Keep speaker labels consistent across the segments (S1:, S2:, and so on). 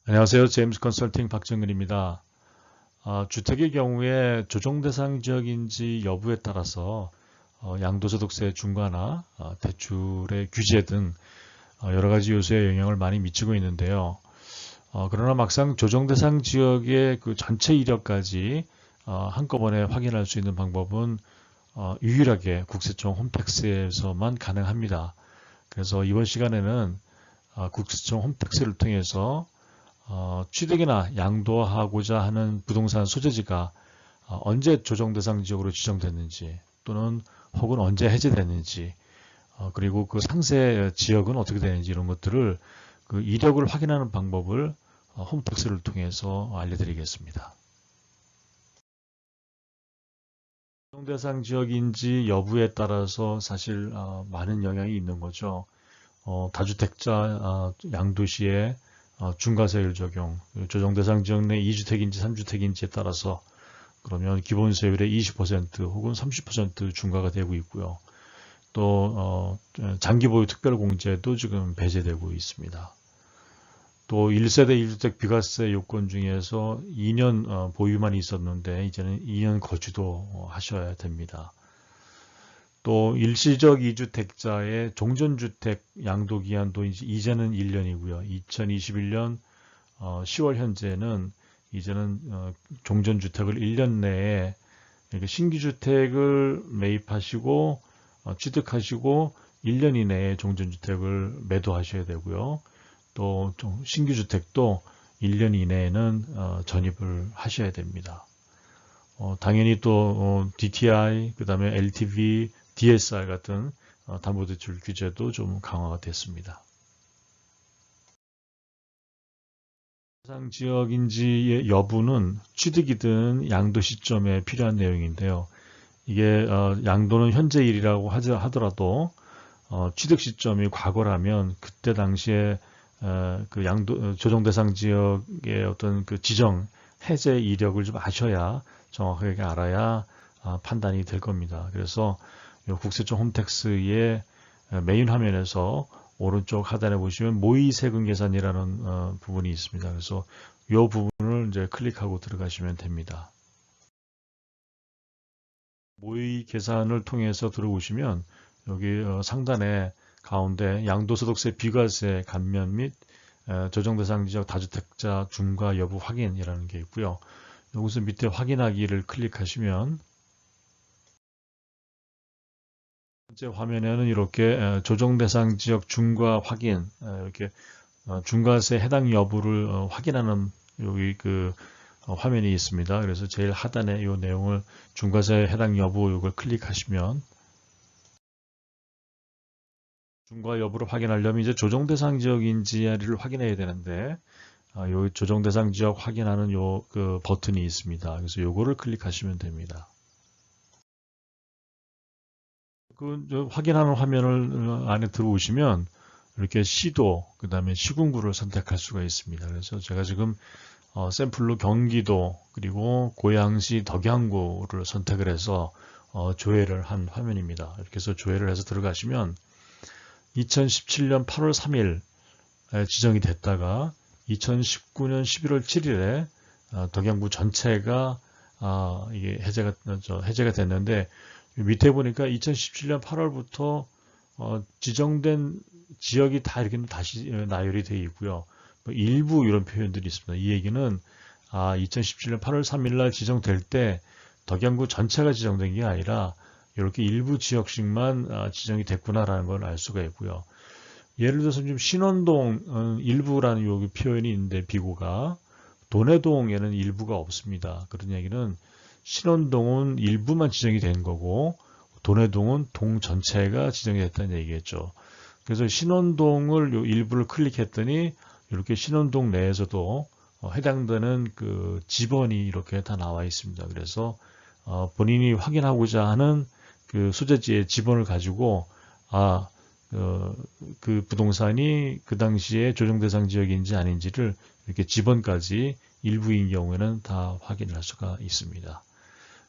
S1: 안녕하세요. 제임스 컨설팅 박정근입니다. 주택의 경우에 조정 대상 지역인지 여부에 따라서 양도소득세 중과나 대출의 규제 등 여러 가지 요소에 영향을 많이 미치고 있는데요. 그러나 막상 조정 대상 지역의 그 전체 이력까지 한꺼번에 확인할 수 있는 방법은 유일하게 국세청 홈택스에서만 가능합니다. 그래서 이번 시간에는 국세청 홈택스를 통해서 취득이나 양도하고자 하는 부동산 소재지가 언제 조정 대상 지역으로 지정됐는지 또는 혹은 언제 해제됐는지 그리고 그 상세 지역은 어떻게 되는지 이런 것들을 그 이력을 확인하는 방법을 홈택스를 통해서 알려드리겠습니다. 조정 대상 지역인지 여부에 따라서 사실 많은 영향이 있는 거죠. 다주택자 양도시에 중과세율 적용, 조정 대상 지역 내 2주택인지 3주택인지에 따라서 그러면 기본세율의 20% 혹은 30% 중과가 되고 있고요. 또 장기보유 특별공제도 지금 배제되고 있습니다. 또 1세대 1주택 비과세 요건 중에서 2년 보유만 있었는데 이제는 2년 거주도 하셔야 됩니다. 또 일시적 2주택자의 종전주택 양도기한도 이제는 1년이고요. 2021년 10월 현재는 이제는 종전주택을 1년 내에 신규주택을 매입하시고 취득하시고 1년 이내에 종전주택을 매도하셔야 되고요. 또 신규주택도 1년 이내에는 전입을 하셔야 됩니다. 당연히 또 DTI, 그 다음에 LTV, DSR 같은 담보대출 규제도 좀 강화가 됐습니다. 대상 지역인지의 여부는 취득이든 양도 시점에 필요한 내용인데요. 이게 양도는 현재일이라고 하더라도 취득 시점이 과거라면 그때 당시에 그 양도 조정 대상 지역의 어떤 그 지정 해제 이력을 좀 아셔야 정확하게 알아야 판단이 될 겁니다. 그래서 국세청 홈택스의 메인 화면에서 오른쪽 하단에 보시면 모의 세금 계산이라는 부분이 있습니다. 그래서 이 부분을 이제 클릭하고 들어가시면 됩니다. 모의 계산을 통해서 들어오시면 여기 상단에 가운데 양도소득세 비과세 감면 및 조정 대상 지역 다주택자 중과 여부 확인이라는 게 있고요. 여기서 밑에 확인하기를 클릭하시면 번째 화면에는 이렇게 조정 대상 지역 중과 확인 이렇게 중과세 해당 여부를 확인하는 여기 그 화면이 있습니다. 그래서 제일 하단에 이 내용을 중과세 해당 여부 이걸 클릭하시면 중과 여부를 확인하려면 이제 조정 대상 지역인지를 확인해야 되는데 요 조정 대상 지역 확인하는 요 그 버튼이 있습니다. 그래서 요거를 클릭하시면 됩니다. 그 확인하는 화면을 안에 들어오시면 이렇게 시도, 그 다음에 시군구를 선택할 수가 있습니다. 그래서 제가 지금 샘플로 경기도 그리고 고양시 덕양구를 선택을 해서 조회를 한 화면입니다. 이렇게 해서 조회를 해서 들어가시면 2017년 8월 3일 지정이 됐다가 2019년 11월 7일에 덕양구 전체가 이게 해제가 됐는데 밑에 보니까 2017년 8월부터 지정된 지역이 다 이렇게 다시 나열이 되어 있고요. 일부 이런 표현들이 있습니다. 이 얘기는 2017년 8월 3일 날 지정될 때 덕양구 전체가 지정된 게 아니라 이렇게 일부 지역씩만 지정이 됐구나라는 걸 알 수가 있고요. 예를 들어서 지금 신원동 일부라는 여기 표현이 있는데 비고가 돈해동에는 일부가 없습니다. 그런 얘기는 신원동은 일부만 지정이 된 거고 돈해동은 동 전체가 지정이 됐다는 얘기겠죠. 그래서 신원동을 요 일부를 클릭했더니 이렇게 신원동 내에서도 해당되는 그 지번이 이렇게 다 나와 있습니다. 그래서 본인이 확인하고자 하는 그 소재지의 지번을 가지고 그 부동산이 그 당시에 조정 대상 지역인지 아닌지를 이렇게 지번까지 일부인 경우에는 다 확인할 수가 있습니다.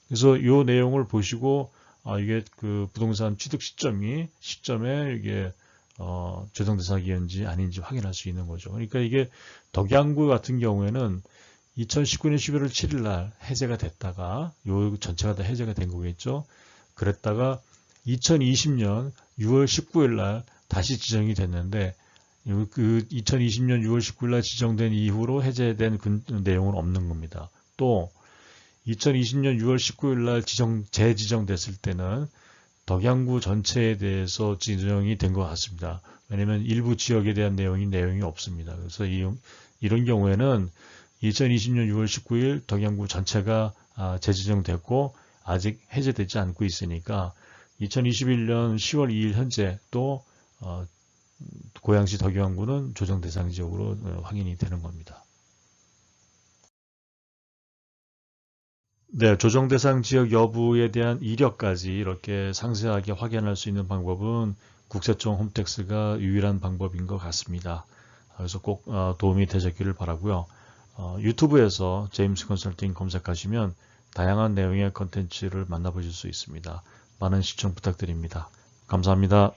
S1: 그래서 이 내용을 보시고 이게 그 부동산 취득 시점에 이게 조정 대상이었는지 아닌지 확인할 수 있는 거죠. 그러니까 이게 덕양구 같은 경우에는 2019년 11월 7일 날 해제가 됐다가 요 전체가 다 해제가 된 거겠죠. 그랬다가 2020년 6월 19일 날 다시 지정이 됐는데 그 2020년 6월 19일 날 지정된 이후로 해제된 그 내용은 없는 겁니다. 또 2020년 6월 19일 날 재지정됐을 때는 덕양구 전체에 대해서 지정이 된 것 같습니다. 왜냐하면 일부 지역에 대한 내용이 없습니다. 그래서 이런 경우에는 2020년 6월 19일 덕양구 전체가 재지정됐고 아직 해제되지 않고 있으니까 2021년 10월 2일 현재 또 고양시 덕양구는 조정 대상 지역으로 확인이 되는 겁니다. 네, 조정 대상 지역 여부에 대한 이력까지 이렇게 상세하게 확인할 수 있는 방법은 국세청 홈택스가 유일한 방법인 것 같습니다. 그래서 꼭 도움이 되셨기를 바라고요. 유튜브에서 제임스 컨설팅 검색하시면 다양한 내용의 컨텐츠를 만나보실 수 있습니다. 많은 시청 부탁드립니다. 감사합니다.